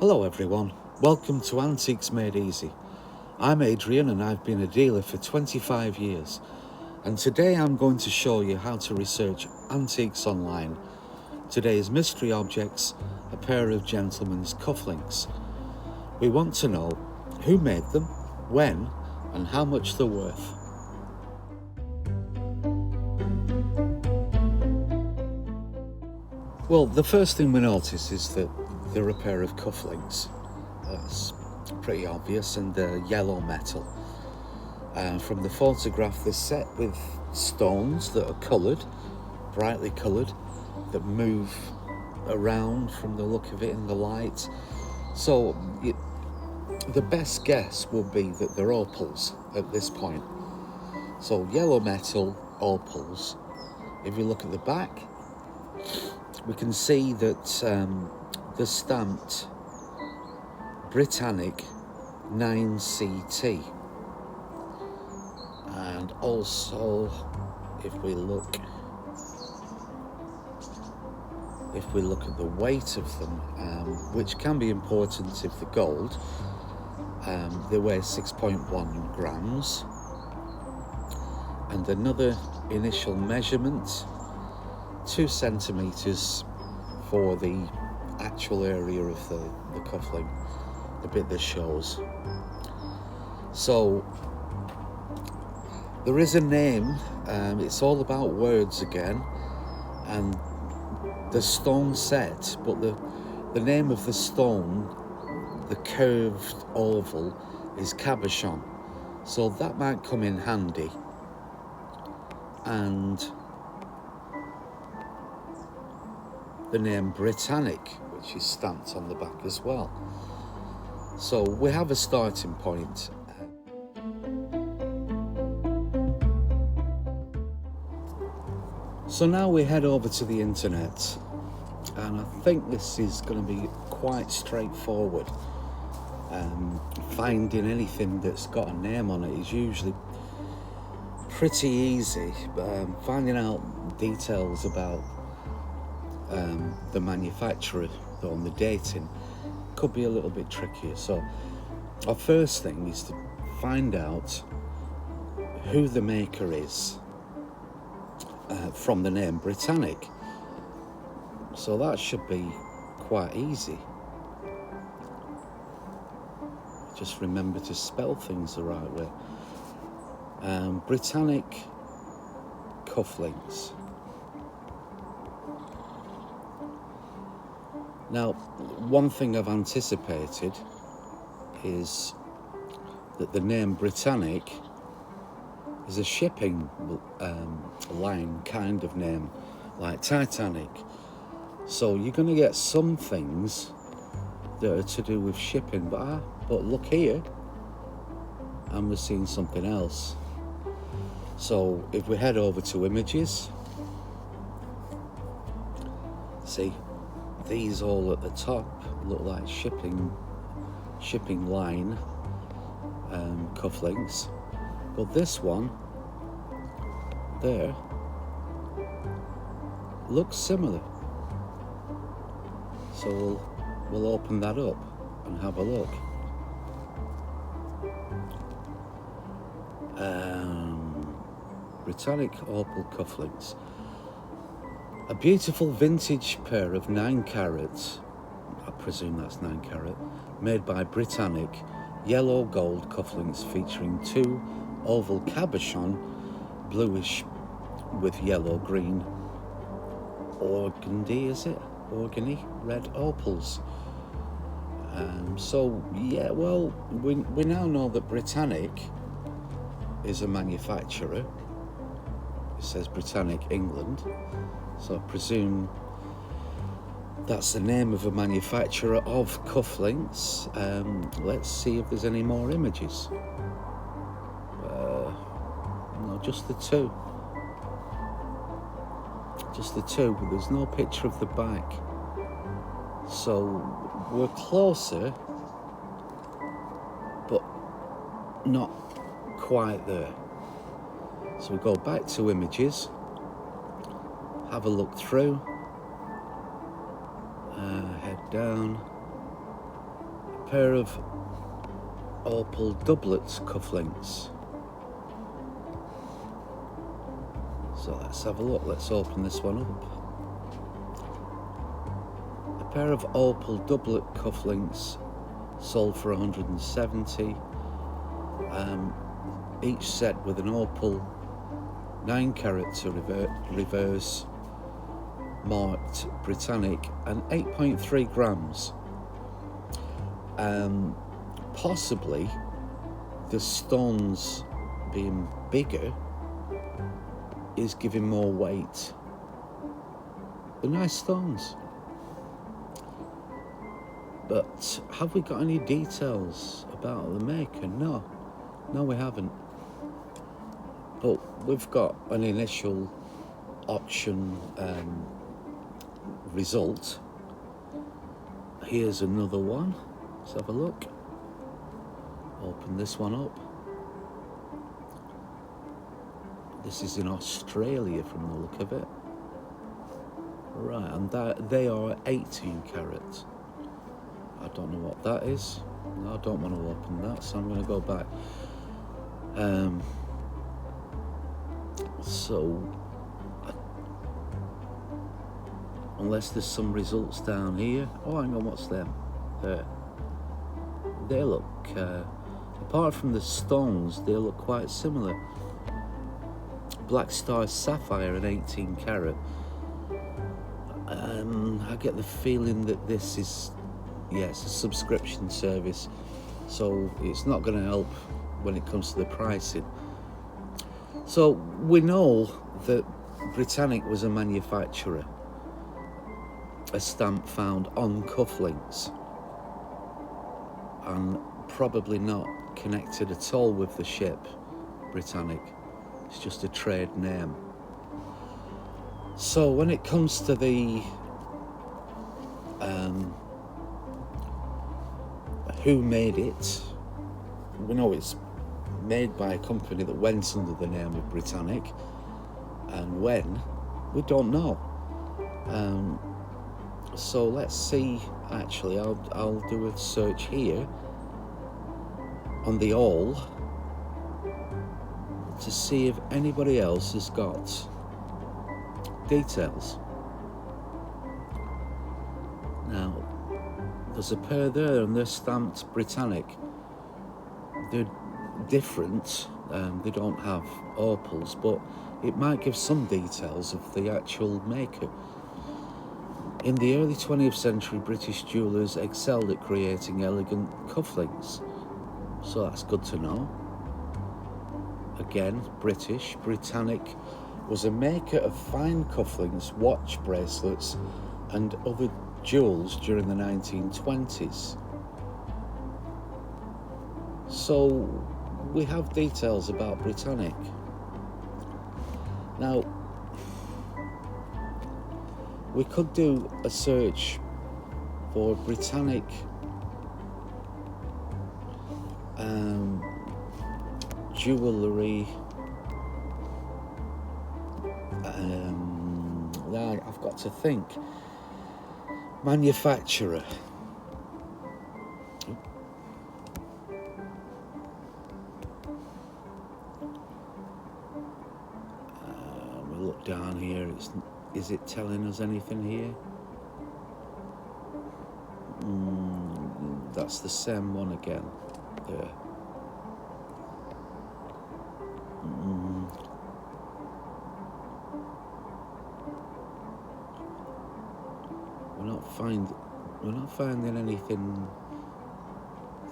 Hello everyone, welcome to Antiques Made Easy. I'm Adrian and I've been a dealer for 25 years, and today I'm going to show you how to research antiques online. Today's mystery objects, a pair of gentlemen's cufflinks. We want to know who made them, when, and how much they're worth. Well, the first thing we notice is that they're a pair of cufflinks. That's pretty obvious, and they're yellow metal. From the photograph, they're set with stones that are coloured, brightly coloured, that move around from the look of it in the light. So the best guess would be that they're opals at this point. So yellow metal opals. If you look at the back, we can see that they're stamped Britannic 9CT, and also if we look at the weight of them, which can be important if they're gold, they weigh 6.1 grams, and another initial measurement 2 centimeters for the actual area of the cufflink, the bit that shows. So there is a name, it's all about words again, and the stone set, but the name of the stone, the curved oval, is cabochon, so that might come in handy. And the name Britannic, which is stamped on the back as well. So we have a starting point. So now we head over to the internet, and I think this is going to be quite straightforward. Finding anything that's got a name on it is usually pretty easy. Finding out details about the manufacturer on the dating could be a little bit trickier. So our first thing is to find out who the maker is from the name Britannic. So that should be quite easy. Just remember to spell things the right way. Britannic cufflinks. Now, one thing I've anticipated is that the name Britannic is a shipping line kind of name, like Titanic. So you're going to get some things that are to do with shipping, but look here, and we're seeing something else. So if we head over to images, see, these all at the top look like shipping line cufflinks, but this one there looks similar. So we'll open that up and have a look. Britannic opal cufflinks. A beautiful vintage pair of 9 carats, I presume that's 9 carat, made by Britannic, yellow gold cufflinks featuring 2 oval cabochon, bluish with yellow green organy red opals. So yeah, well, we now know that Britannic is a manufacturer. It says Britannic England, so I presume that's the name of a manufacturer of cufflinks. Let's see if there's any more images. No, just the two. But there's no picture of the back. So we're closer, but not quite there. So we go back to images, have a look through, head down, pair of opal doublets cufflinks. So let's have a look. Let's open this one up. A pair of opal doublet cufflinks sold for 170. Each set with an opal 9 carat to reverse marked Britannic and 8.3 grams. Possibly the stones being bigger is giving more weight. They're nice stones, but have we got any details about the maker? No, we haven't. But we've got an initial auction result. Here's another one. Let's have a look. Open this one up. This is in Australia from the look of it. Right, and they are 18 carat. I don't know what that is. No, I don't want to open that, so I'm going to go back. Unless there's some results down here. Oh, hang on, what's them? There. They look, apart from the stones, they look quite similar. Black Star Sapphire at 18 carat. I get the feeling that this is, it's a subscription service, so it's not going to help when it comes to the pricing. So we know that Britannic was a manufacturer, a stamp found on cufflinks, and probably not connected at all with the ship Britannic. It's just a trade name. So when it comes to the who made it, we know it's made by a company that went under the name of Britannic, and when, we don't know. So let's see. Actually, I'll do a search here on the all to see if anybody else has got details. Now, there's a pair there and they're stamped Britannic. They're different, they don't have opals, but it might give some details of the actual maker. In the early 20th century, British jewellers excelled at creating elegant cufflinks, so that's good to know. Again, British. Britannic was a maker of fine cufflinks, watch bracelets and other jewels during the 1920s. So we have details about Britannic. Now, we could do a search for Britannic jewellery. Now I've got to think. Manufacturer. We look down here. Is it telling us anything here? That's the same one again. There. We're not finding anything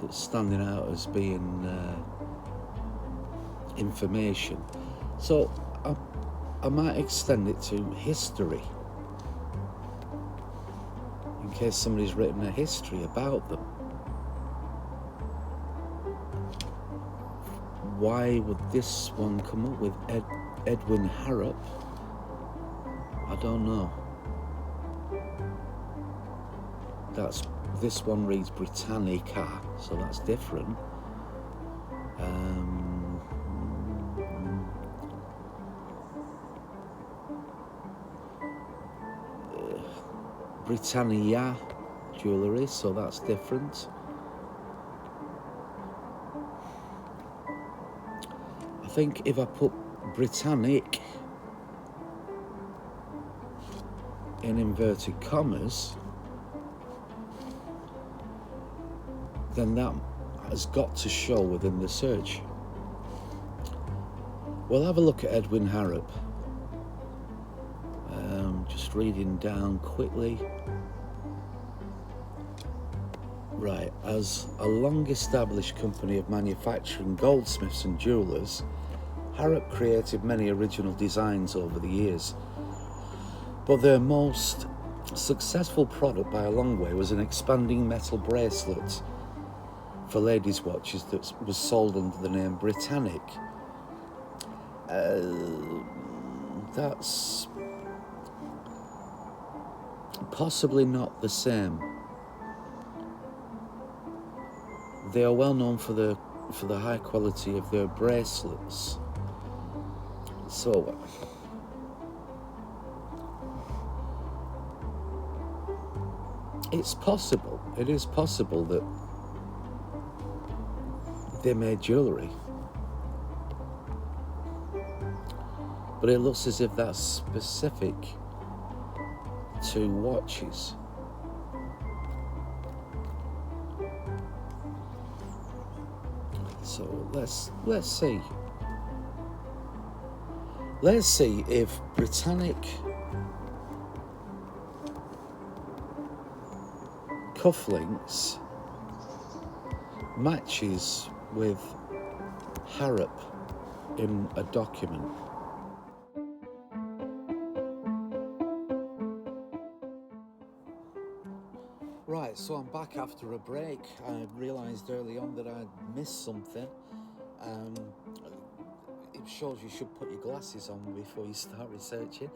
that's standing out as being information. So I might extend it to history, in case somebody's written a history about them. Why would this one come up with Edwin Harrop? I don't know. This one reads Britannica, so that's different. Britannia jewellery, so that's different. I think if I put Britannic in inverted commas, then that has got to show within the search. We'll have a look at Edwin Harrop. Just reading down quickly. Right, as a long-established company of manufacturing goldsmiths and jewellers, Harrop created many original designs over the years. But their most successful product by a long way was an expanding metal bracelet for ladies' watches that was sold under the name Britannic. That's possibly not the same. They are well known for the high quality of their bracelets. So it's possible. It is possible that they made jewellery, but it looks as if that's specific to watches. So let's see. Let's see if Britannic cufflinks matches with Harrop in a document. Right, so I'm back after a break. I realised early on that I'd missed something. It shows you should put your glasses on before you start researching.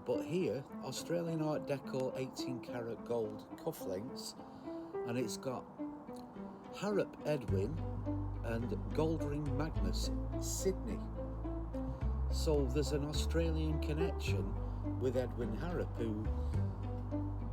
But here, Australian Art Deco 18 karat gold cufflinks, and it's got Harrop Edwin and Gold Ring Magnus Sydney. So there's an Australian connection with Edwin Harrop, who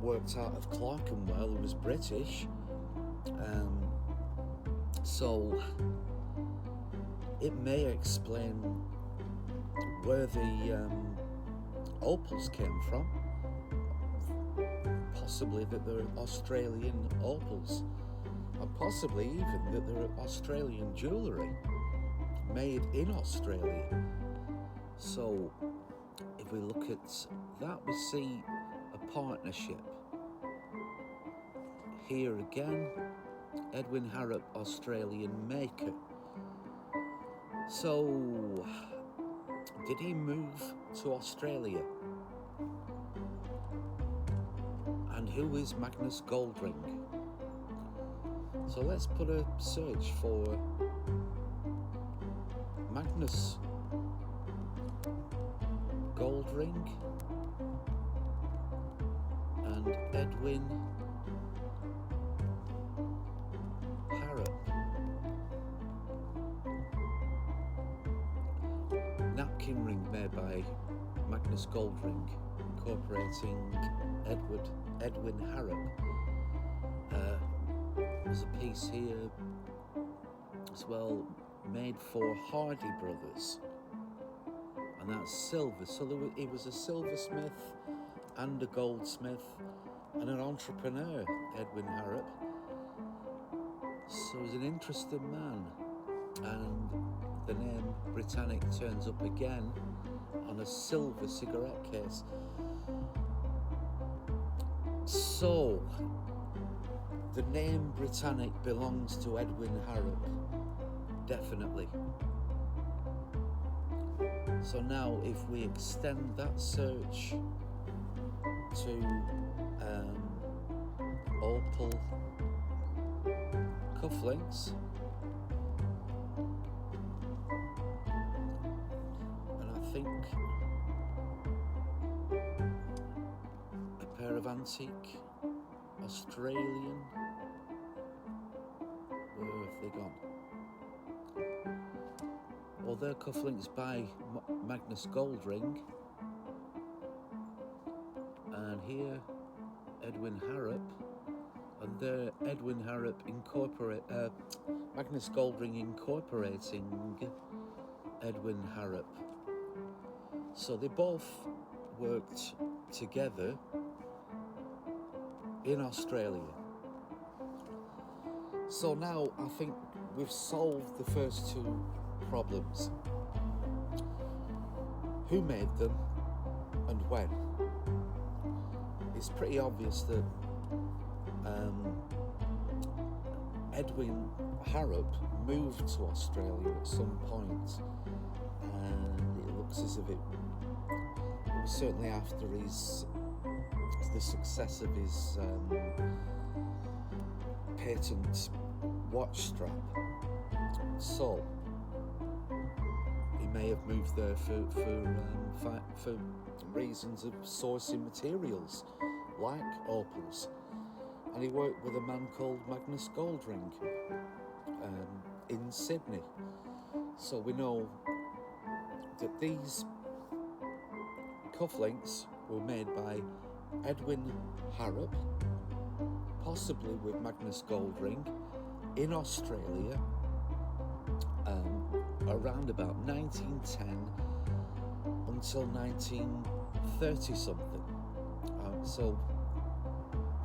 worked out of Clerkenwell, who was British. So it may explain where the opals came from. Possibly that they're Australian opals, and possibly even that they're Australian jewellery made in Australia. So if we look at that, we see a partnership. Here again, Edwin Harrop, Australian maker. So did he move to Australia? And who is Magnus Goldring? So let's put a search for Magnus Goldring and Edwin Harrop. Napkin ring made by Magnus Goldring, incorporating Edwin Harrop. There's a piece here as well made for Hardy Brothers, and that's silver. So he was a silversmith and a goldsmith and an entrepreneur, Edwin Harrop. So he's an interesting man, and the name Britannic turns up again on a silver cigarette case. So the name Britannic belongs to Edwin Harrop, definitely. So now if we extend that search to opal cufflinks, and I think a pair of antique Australian, where have they gone? Well, they're cufflinks by Magnus Goldring, and here Edwin Harrop and they're Edwin Harrop Magnus Goldring incorporating Edwin Harrop. So they both worked together in Australia. So now I think we've solved the first two problems. Who made them and when? It's pretty obvious that Edwin Harrop moved to Australia at some point, and it looks as if it was certainly after the success of his patent watch strap. So he may have moved there for reasons of sourcing materials like opals, and he worked with a man called Magnus Goldring in Sydney. So we know that these cufflinks were made by Edwin Harrop, possibly with Magnus Goldring, in Australia around about 1910 until 1930 something. So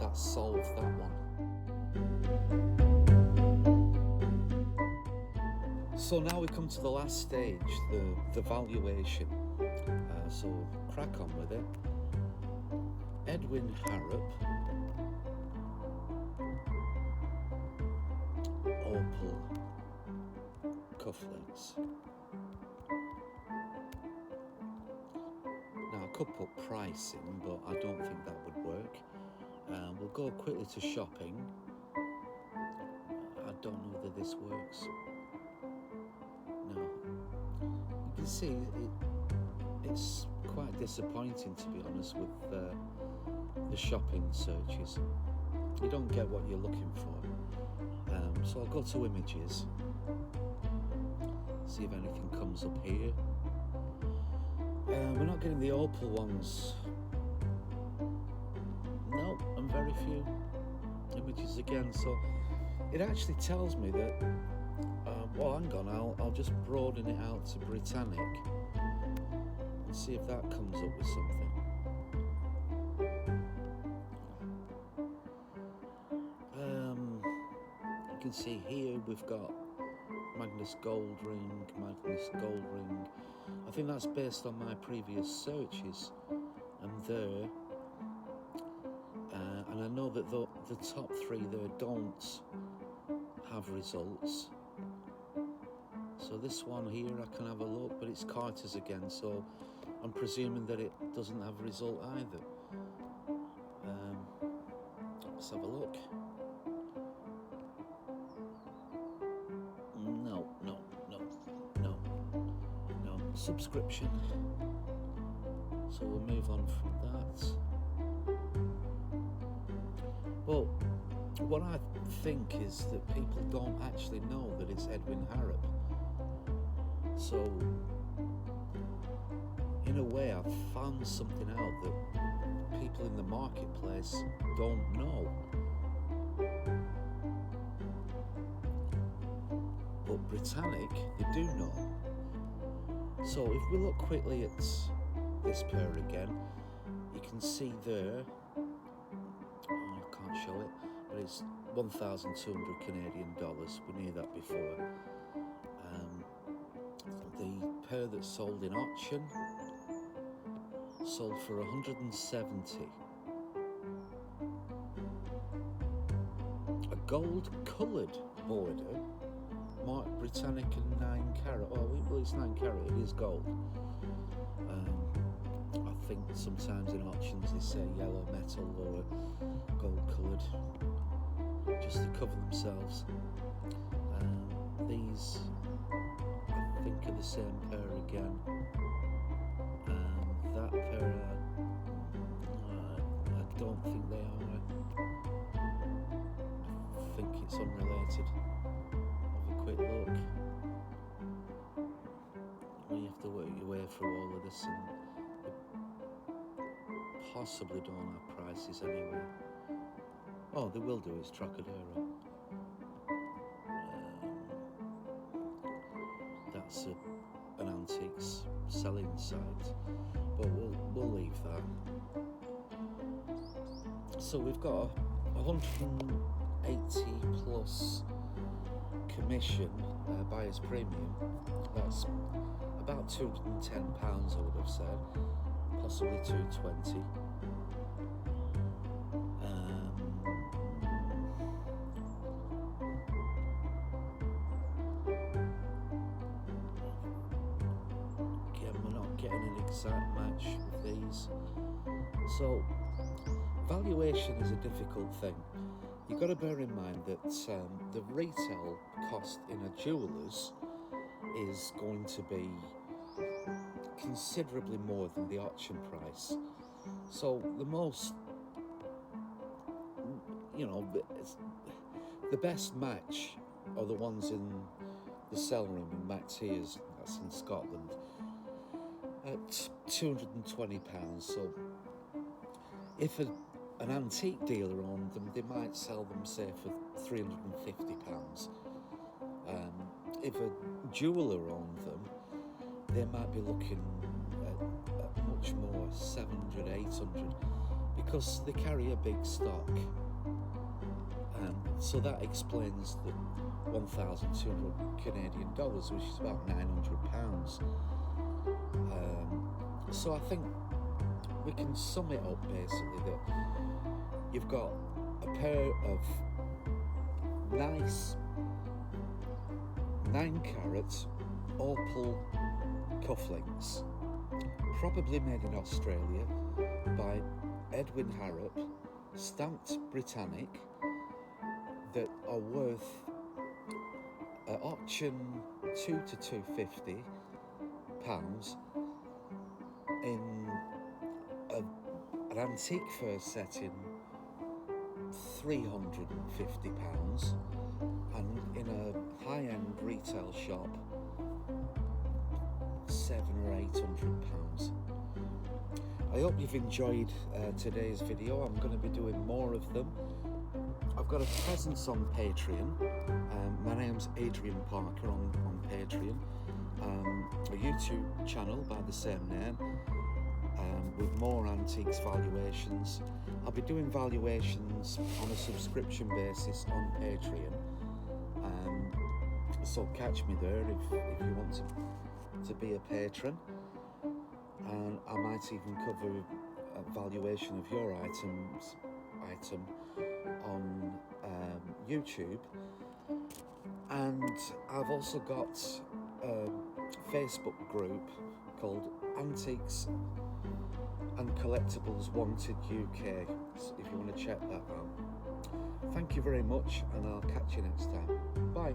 that solved that one. So now we come to the last stage, the valuation. So crack on with it. Edwin Harrop, opal cufflinks. Now I could put pricing, but I don't think that would work. We'll go quickly to shopping. I don't know whether this works. No. You can see it's quite disappointing, to be honest, with the shopping searches. You don't get what you're looking for. So I'll go to images, see if anything comes up here. We're not getting the opal ones. No, and very few images again. So it actually tells me that, well, hang on, I'll just broaden it out to Britannic and see if that comes up with something. You can see here we've got Magnus Goldring. I think that's based on my previous searches, and there. And I know that the top three there don't have results. So this one here I can have a look, but it's Carter's again, so I'm presuming that it doesn't have a result either. Let's have a look. No subscription. So we'll move on from that. Well, what I think is that people don't actually know that it's Edwin Harrop. So, in a way, I've found something out that people in the marketplace don't know. But Britannic, they do know. So if we look quickly at this pair again, you can see there, I can't show it, but it's 1,200 Canadian dollars. We knew that before. The pair that sold in auction sold for 170. A gold coloured border, marked Britannic and 9 carat. Oh, well, it's 9 carat, it is gold. I think sometimes in auctions they say yellow metal or gold coloured, just to cover themselves. These, I think, are the same pair again. That pair, I don't think they are. I think it's unrelated. Have a quick look. Well, you have to work your way through all of this, and they possibly don't have prices anyway. Oh, they will do. It's Trocadero. That's an antiques selling site, but we'll leave that. So we've got a 180 plus commission buyer's premium. That's about £210, I would have said, possibly 220. Again, we're not getting an exact match with these. So valuation is a difficult thing. You've got to bear in mind that the retail cost in a jeweller's is going to be considerably more than the auction price. So the most, the best match are the ones in the sell room in Mactiers, that's in Scotland, at £220. So if an antique dealer owned them, they might sell them, say, for £350. If a jeweller owned them, they might be looking at much more, 700, 800, because they carry a big stock. So that explains the 1,200 Canadian dollars, which is about £900. So I think we can sum it up basically that you've got a pair of nice 9-carat opal cufflinks, probably made in Australia by Edwin Harrop, stamped Britannic, that are worth at auction £200 to £250 in an antique fur setting £350, and in a high-end retail shop £700 or £800. I hope you've enjoyed today's video. I'm going to be doing more of them. I've got a presence on Patreon. My name's Adrian Parker on Patreon. A YouTube channel by the same name, with more antiques valuations. I'll be doing valuations on a subscription basis on Patreon. So catch me there if you want to be a patron. And I might even cover a valuation of your item on YouTube. And I've also got a Facebook group called Antiques and Collectibles Wanted UK, so if you want to check that out. Thank you very much, and I'll catch you next time. Bye.